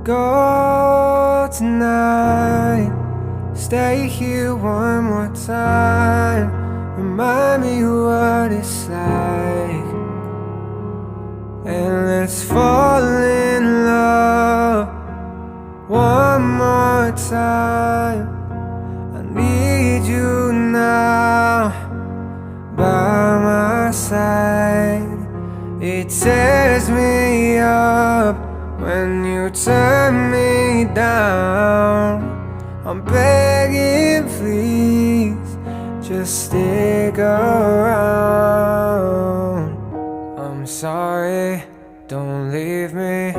go tonight. Stay here one more time. Remind me what it's like, and let's fall in love one more time. I need you now by my side. It tears me up when you turn me down. I'm begging, please, just stick around. I'm sorry, don't leave me.